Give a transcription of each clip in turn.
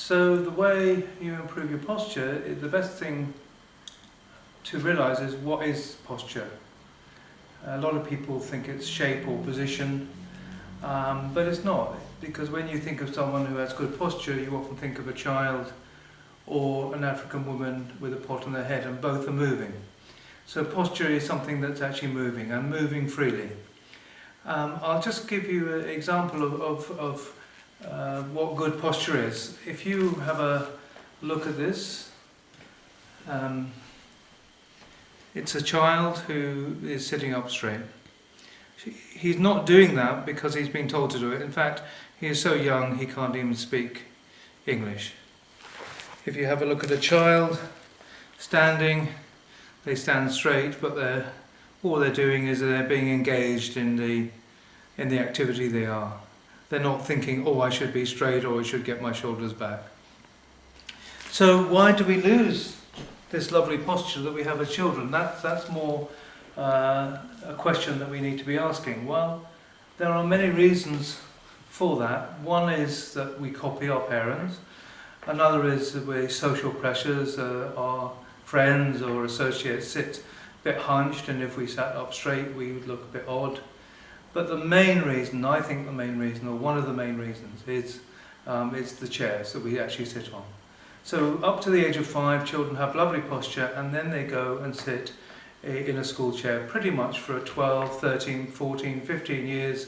So the way you improve your posture, the best thing to realise is what is posture. A lot of people think it's shape or position, but it's not, because when you think of someone who has good posture, you often think of a child or an African woman with a pot on their head, and both are moving. So posture is something that's actually moving, and moving freely. I'll just give you an example of what good posture is. If you have a look at this, it's a child who is sitting up straight. He's not doing that because he's been told to do it. In fact, he is so young he can't even speak English. If you have a look at a child standing, they stand straight, but all they're doing is they're being engaged in the activity they are. They're not thinking, oh, I should be straight, or I should get my shoulders back. So why do we lose this lovely posture that we have as children? That's more a question that we need to be asking. Well, there are many reasons for that. One is that we copy our parents. Another is that we're social pressures. Our friends or associates sit a bit hunched, and if we sat up straight we would look a bit odd. But the main reason, I think the main reason, or one of the main reasons, is it's the chairs that we actually sit on. So up to the age of 5, children have lovely posture, and then they go and sit in a school chair pretty much for 12, 13, 14, 15 years.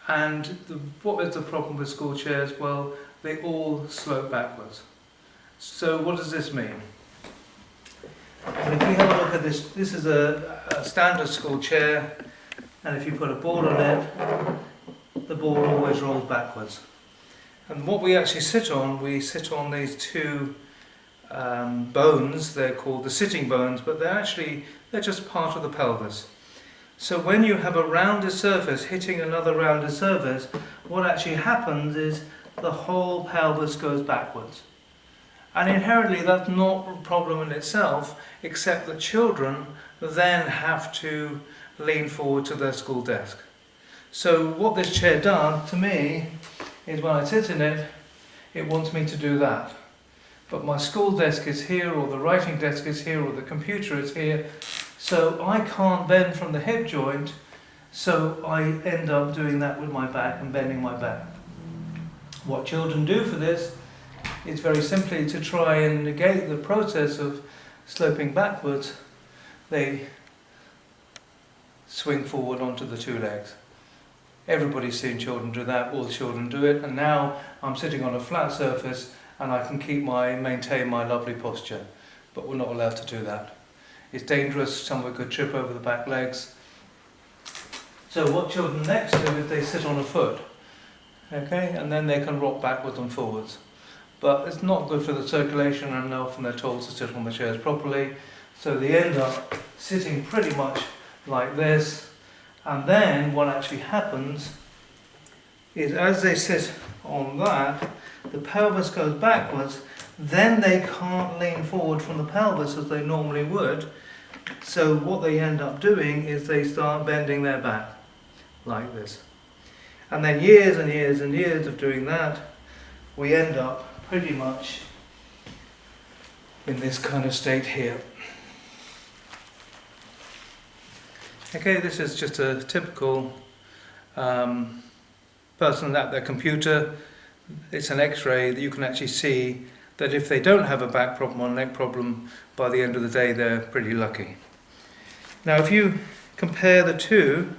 And what is the problem with school chairs? Well, they all slope backwards. So what does this mean? And if we have a look at this, this is a standard school chair, and if you put a ball on it, the ball always rolls backwards. And what we actually sit on, we sit on these two bones. They're called the sitting bones, but they're just part of the pelvis. So when you have a rounded surface hitting another rounded surface, what actually happens is the whole pelvis goes backwards. And inherently that's not a problem in itself, except that children then have to lean forward to their school desk. So what this chair does to me is when I sit in it, it wants me to do that. But my school desk is here, or the writing desk is here, or the computer is here, so I can't bend from the hip joint, so I end up doing that with my back and bending my back. What children do for this is very simply to try and negate the process of sloping backwards. They swing forward onto the two legs. Everybody's seen children do that, all children do it, and now I'm sitting on a flat surface and I can maintain my lovely posture, but we're not allowed to do that. It's dangerous, someone could trip over the back legs. So what children next do is they sit on a foot, okay, and then they can rock backwards and forwards. But it's not good for the circulation, and often they're told to sit on the chairs properly, so they end up sitting pretty much like this. And then what actually happens is as they sit on that, the pelvis goes backwards, then they can't lean forward from the pelvis as they normally would. So what they end up doing is they start bending their back like this. And then years and years and years of doing that, we end up pretty much in this kind of state here. Okay, this is just a typical person at their computer. It's an X-ray that you can actually see that if they don't have a back problem or neck problem, by the end of the day they're pretty lucky. Now if you compare the two,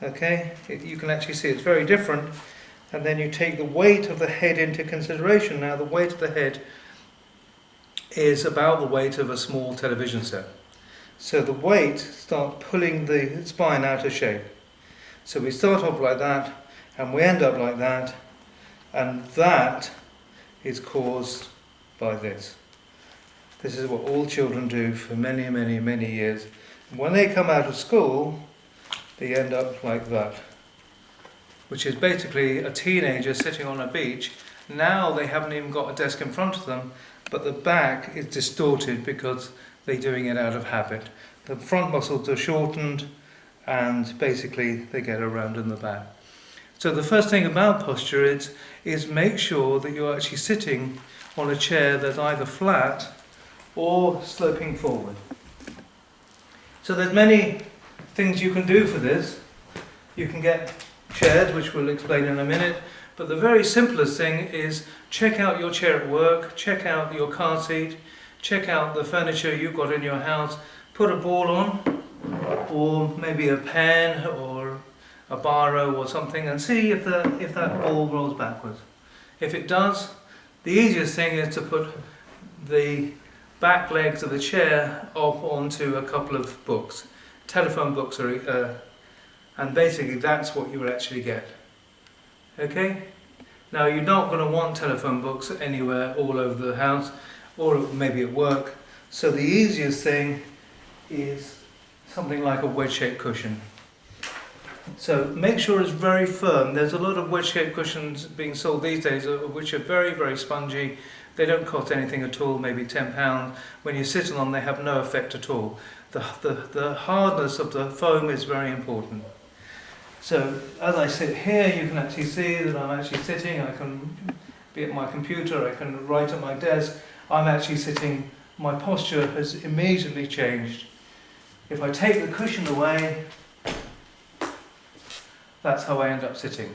okay, you can actually see it's very different, and then you take the weight of the head into consideration. Now the weight of the head is about the weight of a small television set. So the weight starts pulling the spine out of shape. So we start off like that, and we end up like that, and that is caused by this. This is what all children do for many, many, many years. And when they come out of school, they end up like that, which is basically a teenager sitting on a beach. Now they haven't even got a desk in front of them, but the back is distorted because they're doing it out of habit. The front muscles are shortened, and basically they get around in the back. So the first thing about posture is make sure that you're actually sitting on a chair that's either flat or sloping forward. So there's many things you can do for this. You can get chairs, which we'll explain in a minute, but the very simplest thing is check out your chair at work, check out your car seat, check out the furniture you've got in your house, put a ball on, or maybe a pen or a biro or something, and see if that ball rolls backwards. If it does, the easiest thing is to put the back legs of the chair up onto a couple of books. Telephone books and basically that's what you will actually get. Okay? Now you're not going to want telephone books anywhere all over the house, or maybe at work. So the easiest thing is something like a wedge-shaped cushion. So make sure it's very firm. There's a lot of wedge-shaped cushions being sold these days which are very, very spongy. They don't cost anything at all, maybe £10. When you sit on them, they have no effect at all. The hardness of the foam is very important. So as I sit here, you can actually see that I'm actually sitting. I can be at my computer, I can write at my desk. I'm actually sitting, my posture has immediately changed. If I take the cushion away, that's how I end up sitting.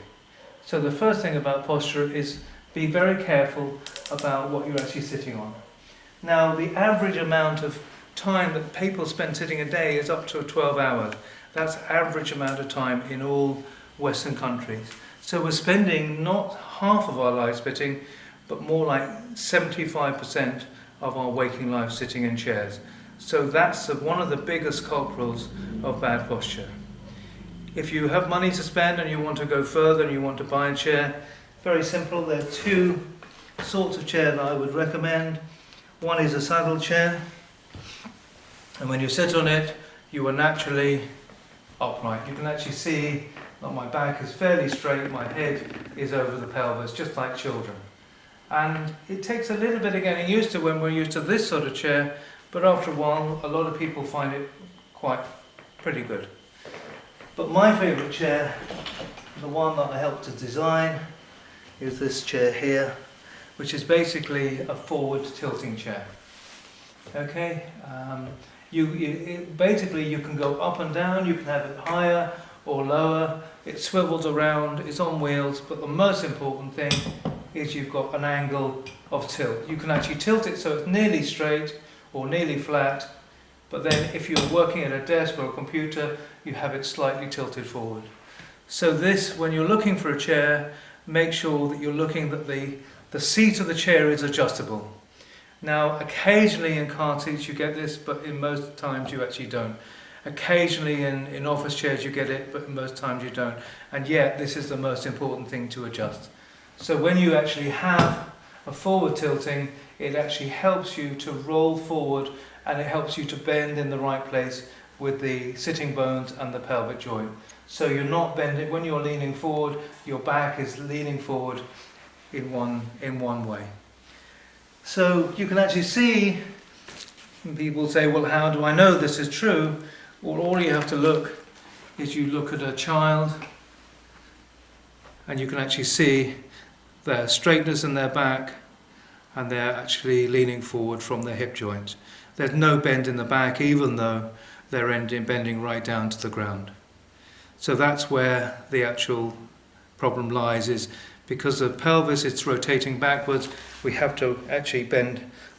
So the first thing about posture is be very careful about what you're actually sitting on. Now the average amount of time that people spend sitting a day is up to 12 hours. That's average amount of time in all Western countries. So we're spending not half of our life sitting, but more like 75% of our waking life sitting in chairs. So that's one of the biggest culprits of bad posture. If you have money to spend and you want to go further and you want to buy a chair, very simple. There are two sorts of chair that I would recommend. One is a saddle chair, and when you sit on it, you are naturally upright. You can actually see that my back is fairly straight, my head is over the pelvis, just like children. And it takes a little bit of getting used to when we're used to this sort of chair, but after a while, a lot of people find it pretty good. But my favourite chair, the one that I helped to design, is this chair here, which is basically a forward tilting chair. Okay, basically you can go up and down, you can have it higher or lower, it swivels around, it's on wheels, but the most important thing is you've got an angle of tilt. You can actually tilt it so it's nearly straight or nearly flat, but then if you're working at a desk or a computer, you have it slightly tilted forward. So this, when you're looking for a chair, make sure that you're looking that the seat of the chair is adjustable. Now, occasionally in car seats you get this, but in most times you actually don't. Occasionally in office chairs you get it, but in most times you don't. And yet, this is the most important thing to adjust. So when you actually have a forward tilting, it actually helps you to roll forward, and it helps you to bend in the right place with the sitting bones and the pelvic joint. So you're not bending, when you're leaning forward, your back is leaning forward in one way. So you can actually see, people say, well, how do I know this is true? Well, all you have to look is you look at a child and you can actually see their straightness in their back, and they're actually leaning forward from their hip joint. There's no bend in the back, even though they're bending right down to the ground. So that's where the actual problem lies, is because the pelvis is rotating backwards, we have to actually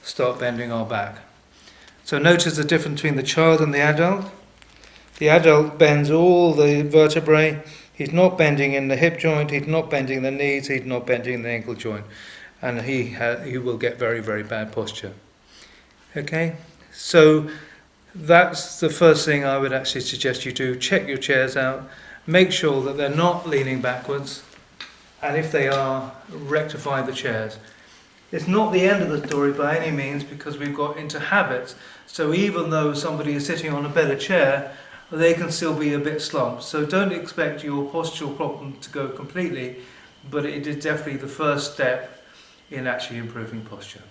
start bending our back. So notice the difference between the child and the adult. The adult bends all the vertebrae. He's not bending in the hip joint, he's not bending the knees, he's not bending the ankle joint. And he will get very, very bad posture. Okay? So that's the first thing I would actually suggest you do. Check your chairs out. Make sure that they're not leaning backwards. And if they are, rectify the chairs. It's not the end of the story by any means, because we've got into habits. So even though somebody is sitting on a better chair, they can still be a bit slumped. So don't expect your postural problem to go completely, but it is definitely the first step in actually improving posture.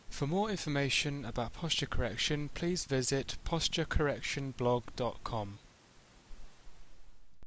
For more information about posture correction, please visit posturecorrectionblog.com.